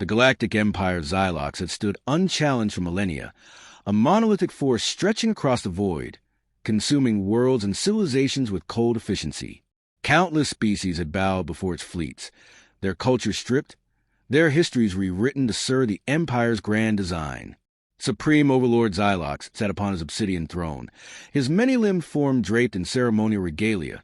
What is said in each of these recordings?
The Galactic Empire of Xylox had stood unchallenged for millennia, a monolithic force stretching across the void, consuming worlds and civilizations with cold efficiency. Countless species had bowed before its fleets, their cultures stripped, their histories rewritten to serve the Empire's grand design. Supreme Overlord Xylox sat upon his obsidian throne, his many-limbed form draped in ceremonial regalia,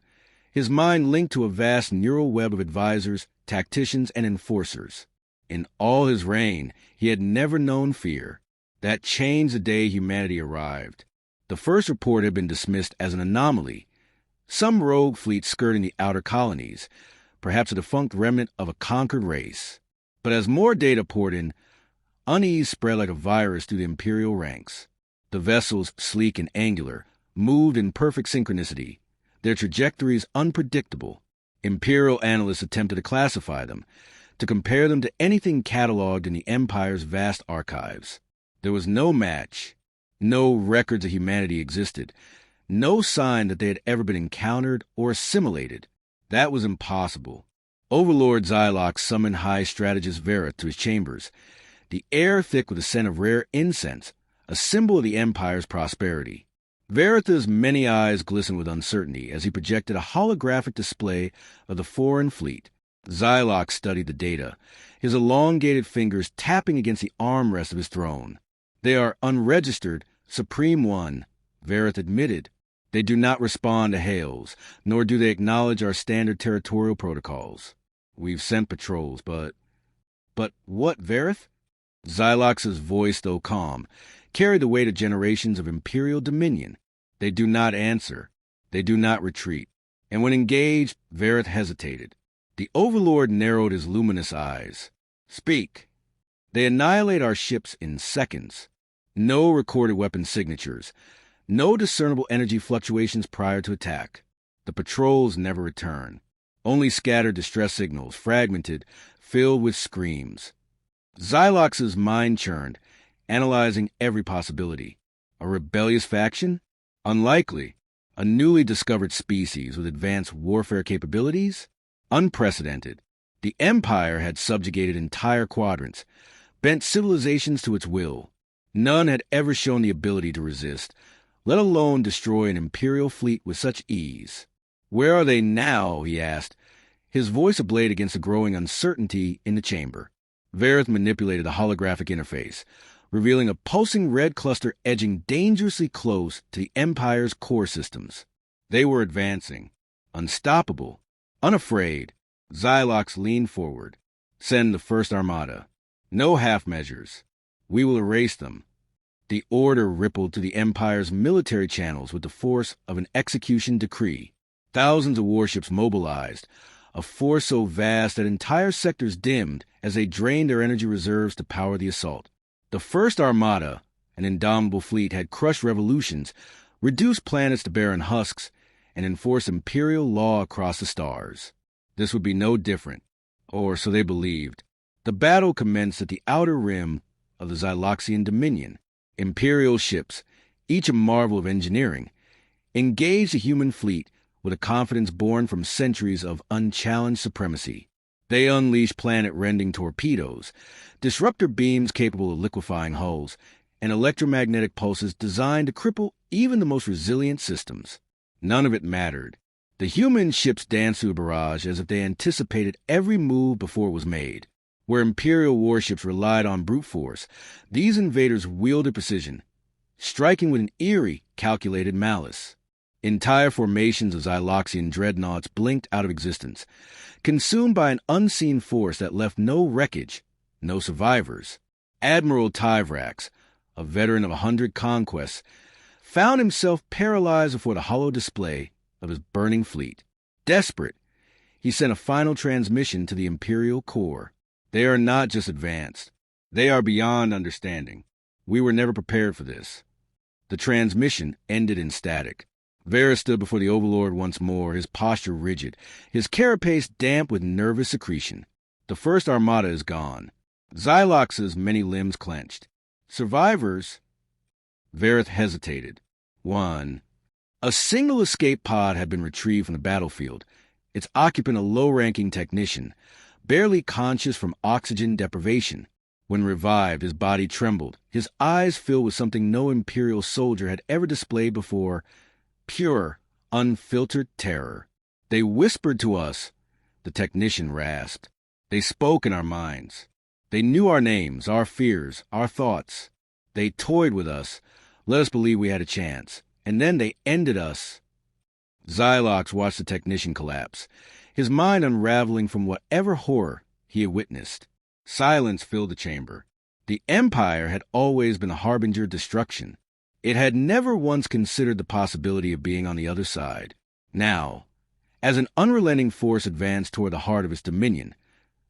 his mind linked to a vast neural web of advisors, tacticians, and enforcers. In all his reign, he had never known fear. That changed the day humanity arrived. The first report had been dismissed as an anomaly, some rogue fleet skirting the outer colonies, perhaps a defunct remnant of a conquered race. But as more data poured in, unease spread like a virus through the Imperial ranks. The vessels, sleek and angular, moved in perfect synchronicity, their trajectories unpredictable. Imperial analysts attempted to classify them, to compare them to anything cataloged in the Empire's vast archives. There was no match, no records of humanity existed, no sign that they had ever been encountered or assimilated. That was impossible. Overlord Xylox summoned High Strategist Verith to his chambers, the air thick with the scent of rare incense, a symbol of the Empire's prosperity. Verith's many eyes glistened with uncertainty as he projected a holographic display of the foreign fleet. Xylox studied the data, his elongated fingers tapping against the armrest of his throne. They are unregistered, Supreme One, Verith admitted. They do not respond to hails, nor do they acknowledge our standard territorial protocols. We've sent patrols, but what, Verith? Xylox's voice, though calm, carried the weight of generations of Imperial dominion. They do not answer. They do not retreat. And when engaged, Verith hesitated. The Overlord narrowed his luminous eyes. Speak. They annihilate our ships in seconds. No recorded weapon signatures. No discernible energy fluctuations prior to attack. The patrols never return. Only scattered distress signals, fragmented, filled with screams. Xylox's mind churned, analyzing every possibility. A rebellious faction? Unlikely. A newly discovered species with advanced warfare capabilities? Unprecedented. The Empire had subjugated entire quadrants, bent civilizations to its will. None had ever shown the ability to resist, let alone destroy an Imperial fleet with such ease. Where are they now? He asked, his voice ablaze against the growing uncertainty in the chamber. Verith manipulated the holographic interface, revealing a pulsing red cluster edging dangerously close to the Empire's core systems. They were advancing, unstoppable, unafraid. Xylox leaned forward. Send the first armada. No half measures. We will erase them. The order rippled to the Empire's military channels with the force of an execution decree. Thousands of warships mobilized, a force so vast that entire sectors dimmed as they drained their energy reserves to power the assault. The first armada, an indomitable fleet, had crushed revolutions, reduced planets to barren husks, and enforced imperial law across the stars. This would be no different, or so they believed. The battle commenced at the outer rim of the Xyloxian dominion. Imperial ships, each a marvel of engineering, engaged the human fleet with a confidence born from centuries of unchallenged supremacy. They unleashed planet-rending torpedoes, disruptor beams capable of liquefying hulls, and electromagnetic pulses designed to cripple even the most resilient systems. None of it mattered. The human ships danced through a barrage as if they anticipated every move before it was made. Where Imperial warships relied on brute force, these invaders wielded precision, striking with an eerie, calculated malice. Entire formations of Xyloxian dreadnoughts blinked out of existence, consumed by an unseen force that left no wreckage, no survivors. Admiral Tyvrax, a veteran of 100 conquests, found himself paralyzed before the hollow display of his burning fleet. Desperate, he sent a final transmission to the Imperial core. They are not just advanced. They are beyond understanding. We were never prepared for this. The transmission ended in static. Verith stood before the Overlord once more, his posture rigid, his carapace damp with nervous secretion. The first armada is gone. Xylox's many limbs clenched. Survivors? Verith hesitated. One. A single escape pod had been retrieved from the battlefield, its occupant a low-ranking technician, barely conscious from oxygen deprivation. When revived, his body trembled, his eyes filled with something no Imperial soldier had ever displayed before: pure, unfiltered terror. "They whispered to us," the technician rasped. "They spoke in our minds. They knew our names, our fears, our thoughts. They toyed with us, let us believe we had a chance. And then they ended us." Xylox watched the technician collapse, his mind unraveling from whatever horror he had witnessed. Silence filled the chamber. The Empire had always been a harbinger of destruction. It had never once considered the possibility of being on the other side. Now, as an unrelenting force advanced toward the heart of its dominion,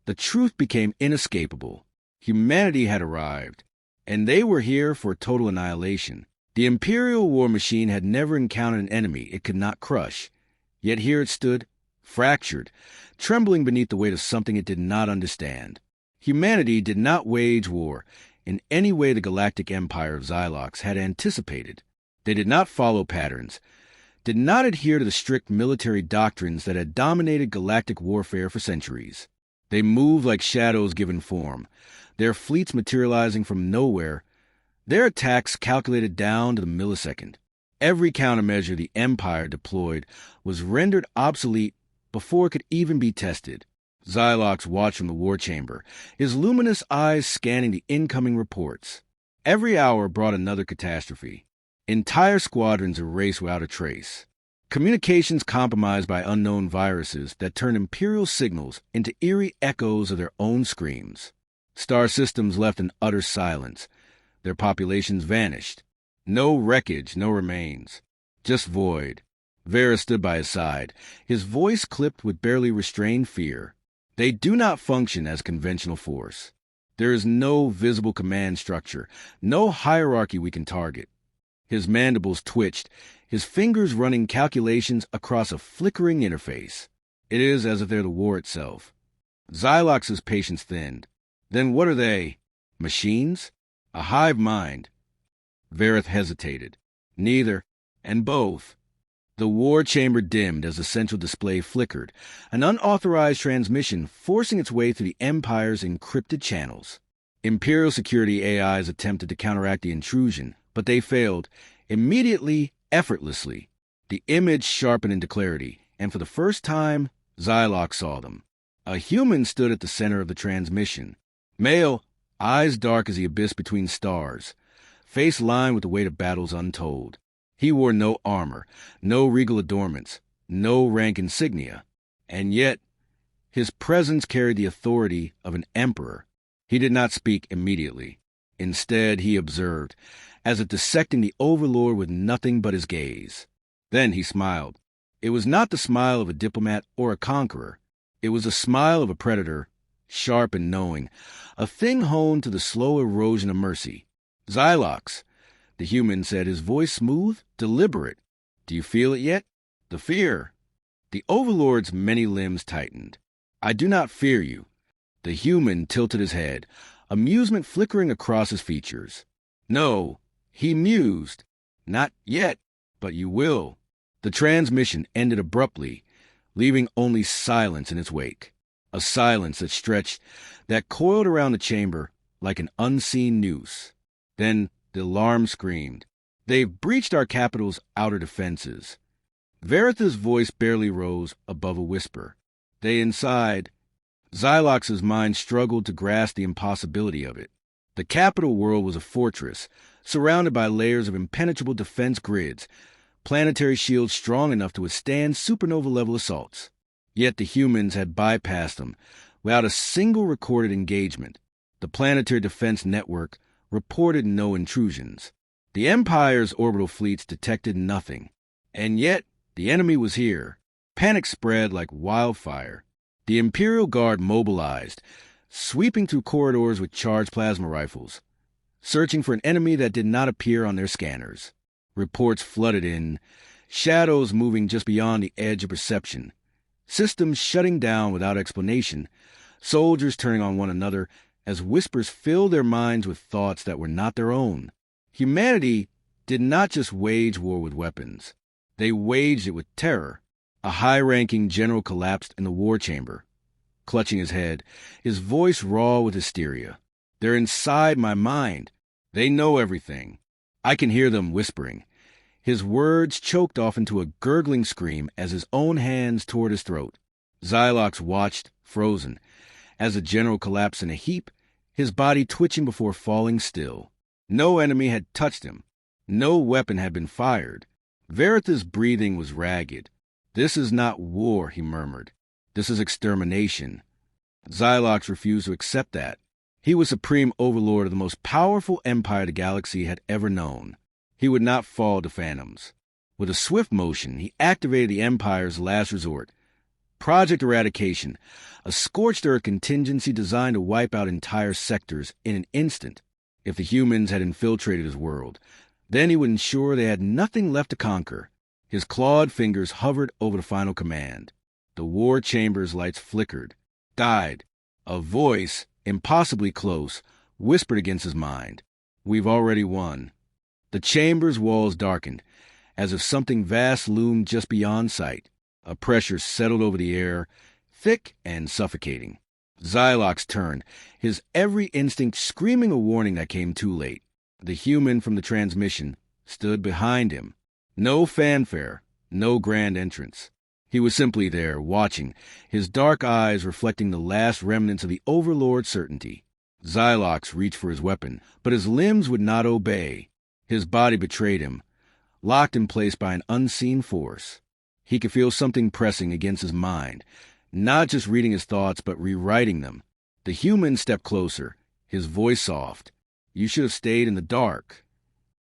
the truth became inescapable. Humanity had arrived, and they were here for total annihilation. The Imperial war machine had never encountered an enemy it could not crush, yet here it stood, fractured, trembling beneath the weight of something it did not understand. Humanity did not wage war in any way the Galactic Empire of Xylox had anticipated. They did not follow patterns, did not adhere to the strict military doctrines that had dominated galactic warfare for centuries. They moved like shadows given form, their fleets materializing from nowhere, their attacks calculated down to the millisecond. Every countermeasure the Empire deployed was rendered obsolete before it could even be tested. Xylox watched from the war chamber, his luminous eyes scanning the incoming reports. Every hour brought another catastrophe. Entire squadrons erased without a trace. Communications compromised by unknown viruses that turned Imperial signals into eerie echoes of their own screams. Star systems left in utter silence. Their populations vanished. No wreckage, no remains. Just void. Vera stood by his side, his voice clipped with barely restrained fear. They do not function as conventional force. There is no visible command structure, no hierarchy we can target. His mandibles twitched, his fingers running calculations across a flickering interface. It is as if they're the war itself. Xylox's patience thinned. Then what are they? Machines? A hive mind? Vareth hesitated. Neither, and both. The war chamber dimmed as the central display flickered, an unauthorized transmission forcing its way through the Empire's encrypted channels. Imperial security AIs attempted to counteract the intrusion, but they failed, immediately, effortlessly. The image sharpened into clarity, and for the first time, Xylox saw them. A human stood at the center of the transmission. Male, eyes dark as the abyss between stars, face lined with the weight of battles untold. He wore no armor, no regal adornments, no rank insignia, and yet his presence carried the authority of an emperor. He did not speak immediately. Instead, he observed, as if dissecting the overlord with nothing but his gaze. Then he smiled. It was not the smile of a diplomat or a conqueror. It was the smile of a predator, sharp and knowing, a thing honed to the slow erosion of mercy. "Xylox," the human said, his voice smooth, deliberate. "Do you feel it yet? The fear?" The overlord's many limbs tightened. "I do not fear you." The human tilted his head, amusement flickering across his features. "No," he mused. "Not yet, but you will." The transmission ended abruptly, leaving only silence in its wake. A silence that stretched, that coiled around the chamber like an unseen noose. Then the alarm screamed. "They've breached our capital's outer defenses." Vareth's voice barely rose above a whisper. "They inside." Xylox's mind struggled to grasp the impossibility of it. The capital world was a fortress, surrounded by layers of impenetrable defense grids, planetary shields strong enough to withstand supernova-level assaults. Yet the humans had bypassed them without a single recorded engagement. The planetary defense network reported no intrusions. The Empire's orbital fleets detected nothing. And yet, the enemy was here. Panic spread like wildfire. The Imperial Guard mobilized, sweeping through corridors with charged plasma rifles, searching for an enemy that did not appear on their scanners. Reports flooded in, shadows moving just beyond the edge of perception, systems shutting down without explanation, soldiers turning on one another as whispers filled their minds with thoughts that were not their own. Humanity did not just wage war with weapons. They waged it with terror. A high-ranking general collapsed in the war chamber. clutching his head, his voice raw with hysteria. "They're inside my mind. They know everything. I can hear them whispering." His words choked off into a gurgling scream as his own hands tore his throat. Xylox watched, frozen, as the general collapsed in a heap, his body twitching before falling still. No enemy had touched him. No weapon had been fired. Veritha's breathing was ragged. "This is not war," he murmured. "This is extermination." Xylox refused to accept that. He was supreme overlord of the most powerful empire the galaxy had ever known. He would not fall to phantoms. With a swift motion, he activated the Empire's last resort, Project Eradication, a scorched earth contingency designed to wipe out entire sectors in an instant. If the humans had infiltrated his world, then he would ensure they had nothing left to conquer. His clawed fingers hovered over the final command. The war chamber's lights flickered, died. A voice, impossibly close, whispered against his mind, "We've already won." The chamber's walls darkened, as if something vast loomed just beyond sight. A pressure settled over the air, thick and suffocating. Xylox turned, his every instinct screaming a warning that came too late. The human from the transmission stood behind him. No fanfare, no grand entrance. He was simply there, watching, his dark eyes reflecting the last remnants of the Overlord's certainty. Xylox reached for his weapon, but his limbs would not obey. His body betrayed him, locked in place by an unseen force. He could feel something pressing against his mind, not just reading his thoughts, but rewriting them. The human stepped closer, his voice soft. "You should have stayed in the dark."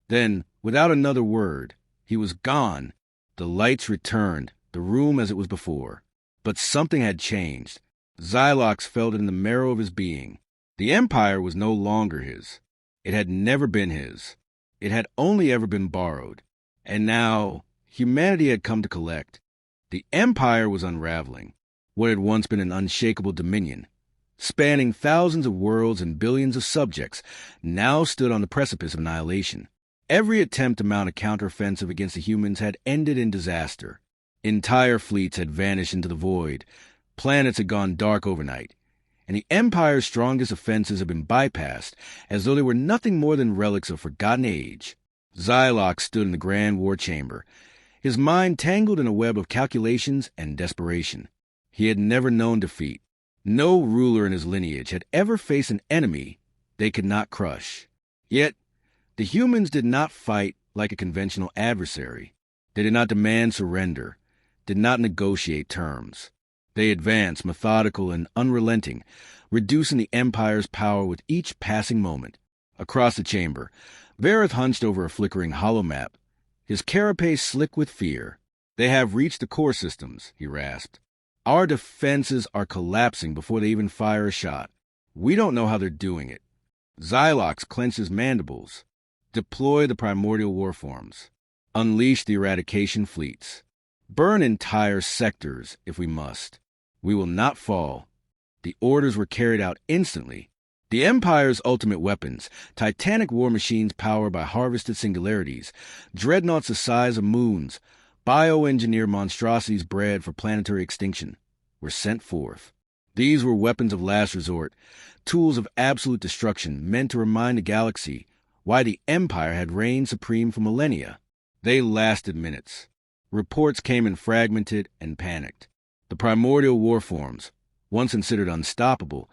Then, without another word, he was gone. The lights returned, the room as it was before. But something had changed. Xylox felt it in the marrow of his being. The Empire was no longer his. It had never been his. It had only ever been borrowed. And now, humanity had come to collect. The Empire was unraveling. What had once been an unshakable dominion, spanning thousands of worlds and billions of subjects, now stood on the precipice of annihilation. Every attempt to mount a counteroffensive against the humans had ended in disaster. Entire fleets had vanished into the void. Planets had gone dark overnight. And the Empire's strongest offenses had been bypassed, as though they were nothing more than relics of forgotten age. Xylox stood in the Grand War Chamber, his mind tangled in a web of calculations and desperation. He had never known defeat. No ruler in his lineage had ever faced an enemy they could not crush. Yet, the humans did not fight like a conventional adversary. They did not demand surrender, did not negotiate terms. They advanced, methodical and unrelenting, reducing the Empire's power with each passing moment. Across the chamber, Varith hunched over a flickering holomap, his carapace slick with fear. "They have reached the core systems," he rasped. "Our defenses are collapsing before they even fire a shot. We don't know how they're doing it." Xylox clenched his mandibles. "Deploy the primordial warforms. Unleash the eradication fleets. Burn entire sectors if we must. We will not fall." The orders were carried out instantly. The Empire's ultimate weapons, titanic war machines powered by harvested singularities, dreadnoughts the size of moons, bioengineered monstrosities bred for planetary extinction, were sent forth. These were weapons of last resort, tools of absolute destruction meant to remind the galaxy why the Empire had reigned supreme for millennia. They lasted minutes. Reports came in fragmented and panicked. The primordial warforms, once considered unstoppable,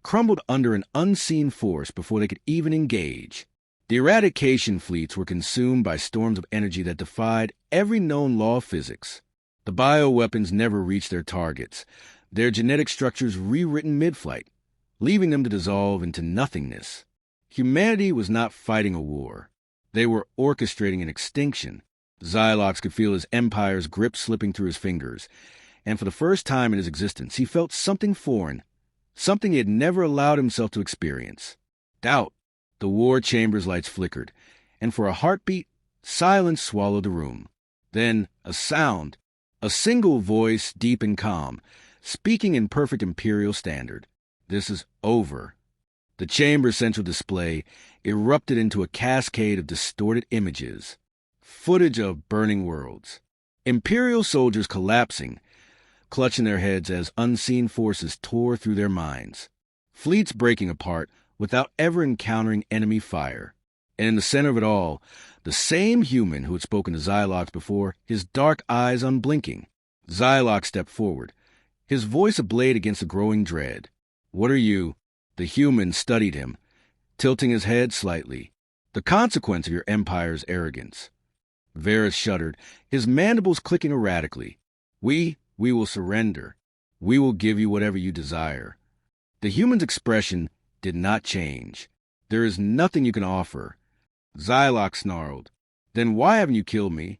crumbled under an unseen force before they could even engage. The eradication fleets were consumed by storms of energy that defied every known law of physics. The bioweapons never reached their targets, their genetic structures rewritten mid-flight, leaving them to dissolve into nothingness. Humanity was not fighting a war. They were orchestrating an extinction. Xylox could feel his Empire's grip slipping through his fingers, and for the first time in his existence he felt something foreign, something he had never allowed himself to experience. Doubt. The war chamber's lights flickered, and for a heartbeat, silence swallowed the room. Then a sound, a single voice, deep and calm, speaking in perfect Imperial standard. "This is over." The chamber's central display erupted into a cascade of distorted images, footage of burning worlds, Imperial soldiers collapsing, clutching their heads as unseen forces tore through their minds. Fleets breaking apart without ever encountering enemy fire. And in the center of it all, the same human who had spoken to Xylox before, his dark eyes unblinking. Xylox stepped forward, his voice ablaze against a growing dread. "What are you?" The human studied him, tilting his head slightly. "The consequence of your empire's arrogance." Varus shuddered, his mandibles clicking erratically. We will surrender. We will give you whatever you desire." The human's expression did not change. "There is nothing you can offer." Xylox snarled, "Then why haven't you killed me?"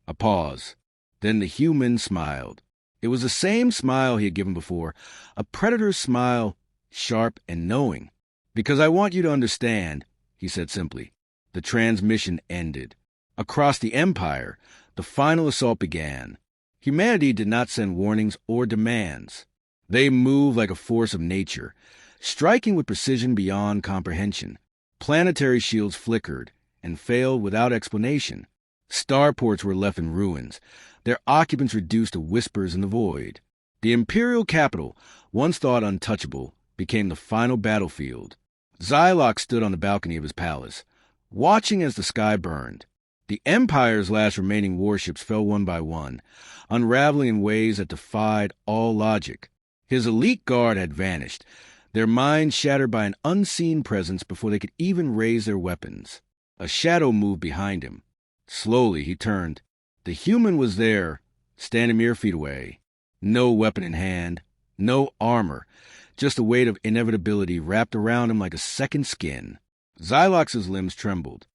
A pause. Then the human smiled. It was the same smile he had given before, a predator's smile, sharp and knowing. "Because I want you to understand," he said simply. The transmission ended. Across the Empire, the final assault began. Humanity did not send warnings or demands. They moved like a force of nature, striking with precision beyond comprehension. Planetary shields flickered and failed without explanation. Starports were left in ruins, their occupants reduced to whispers in the void. The imperial capital, once thought untouchable, became the final battlefield. Xylox stood on the balcony of his palace, watching as the sky burned. The Empire's last remaining warships fell one by one, unraveling in ways that defied all logic. His elite guard had vanished, their minds shattered by an unseen presence before they could even raise their weapons. A shadow moved behind him. Slowly he turned. The human was there, standing mere feet away. No weapon in hand, no armor, just the weight of inevitability wrapped around him like a second skin. Xylox's limbs trembled.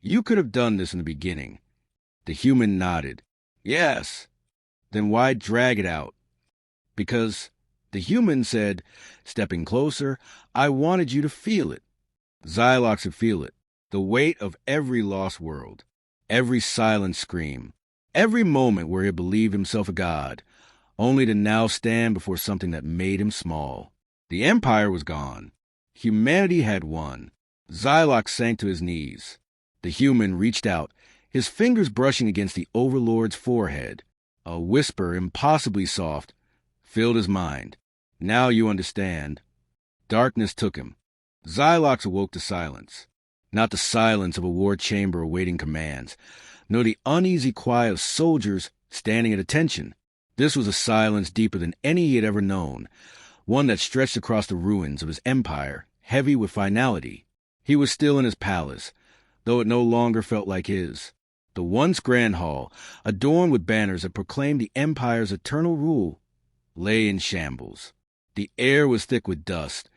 You could have done this in the beginning." The human nodded. "Yes." "Then why drag it out?" "Because," the human said, stepping closer, "I wanted you to feel it." Xylox could feel it, the weight of every lost world, every silent scream, every moment where he had believed himself a god, only to now stand before something that made him small. The Empire was gone. Humanity had won. Xylox sank to his knees. The human reached out, his fingers brushing against the overlord's forehead. A whisper, impossibly soft, filled his mind. "Now you understand." Darkness took him. Xylox awoke to silence. Not the silence of a war chamber awaiting commands, nor the uneasy quiet of soldiers standing at attention. This was a silence deeper than any he had ever known, one that stretched across the ruins of his empire, heavy with finality. He was still in his palace, though it no longer felt like his. The once grand hall, adorned with banners that proclaimed the Empire's eternal rule, lay in shambles. The air was thick with dust,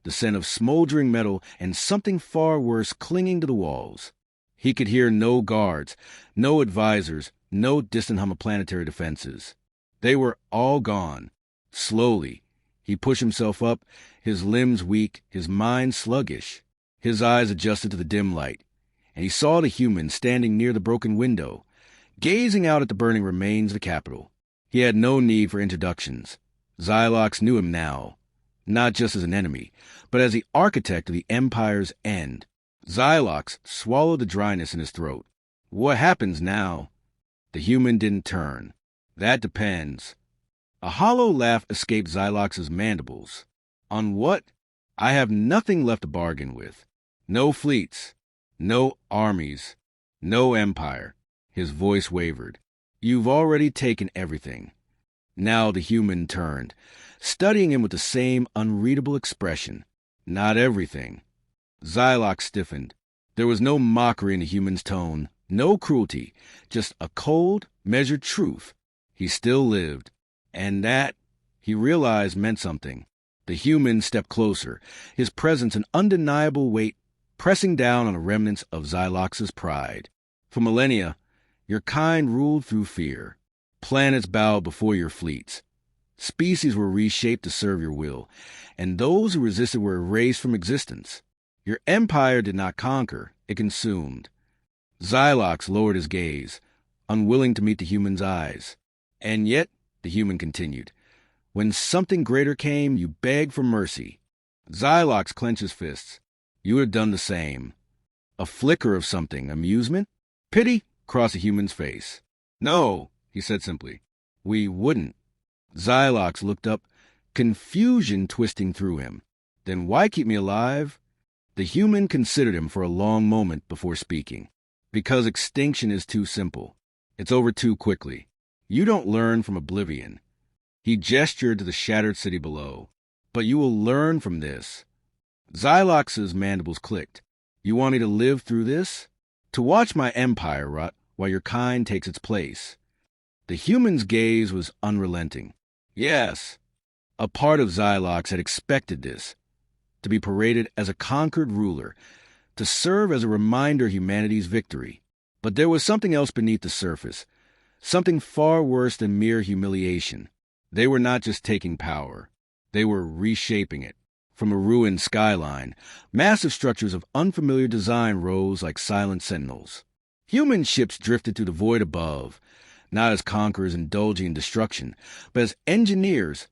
the scent of smoldering metal and something far worse clinging to the walls. He could hear no guards, no advisors, no distant hum of planetary defenses. They were all gone. Slowly, he pushed himself up, his limbs weak, his mind sluggish. His eyes adjusted to the dim light, and he saw the human standing near the broken window, gazing out at the burning remains of the capital. He had no need for introductions. Xylox knew him now, not just as an enemy, but as the architect of the Empire's end. Xylox swallowed the dryness in his throat. "What happens now?" The human didn't turn. "That depends." A hollow laugh escaped Xylox's mandibles. "On what? I have nothing left to bargain with. No fleets. No armies, no empire." His voice wavered. "You've already taken everything." Now the human turned, studying him with the same unreadable expression. "Not everything." Xylox stiffened. There was no mockery in the human's tone, no cruelty, just a cold, measured truth. He still lived. And that, he realized, meant something. The human stepped closer, his presence an undeniable weight pressing down on the remnants of Xylox's pride. "For millennia, your kind ruled through fear. Planets bowed before your fleets. Species were reshaped to serve your will, and those who resisted were erased from existence. Your empire did not conquer, it consumed." Xylox lowered his gaze, unwilling to meet the human's eyes. "And yet," the human continued, "when something greater came, you begged for mercy." Xylox clenched his fists. "You would have done the same." A flicker of something, amusement, pity, crossed the human's face. "No," he said simply. "We wouldn't." Xylox looked up, confusion twisting through him. Then why keep me alive? The human considered him for a long moment before speaking. Because extinction is too simple. It's over too quickly. You don't learn from oblivion. He gestured to the shattered city below. But you will learn from this. Xylox's mandibles clicked. You want me to live through this? To watch my empire rot while your kind takes its place. The human's gaze was unrelenting. Yes. A part of Xylox had expected this. To be paraded as a conquered ruler, to serve as a reminder of humanity's victory. But there was something else beneath the surface, something far worse than mere humiliation. They were not just taking power. They were reshaping it. From a ruined skyline, massive structures of unfamiliar design rose like silent sentinels. Human ships drifted through the void above, not as conquerors indulging in destruction, but as engineers,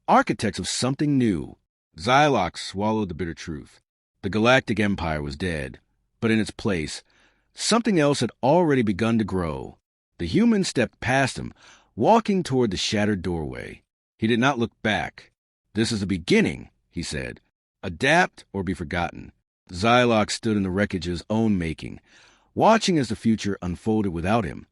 architects of something new. Xylox swallowed the bitter truth. The Galactic Empire was dead, but in its place, something else had already begun to grow. The human stepped past him, walking toward the shattered doorway. He did not look back. This is the beginning, he said. Adapt or be forgotten. Xylox stood in the wreckage of his own making, watching as the future unfolded without him.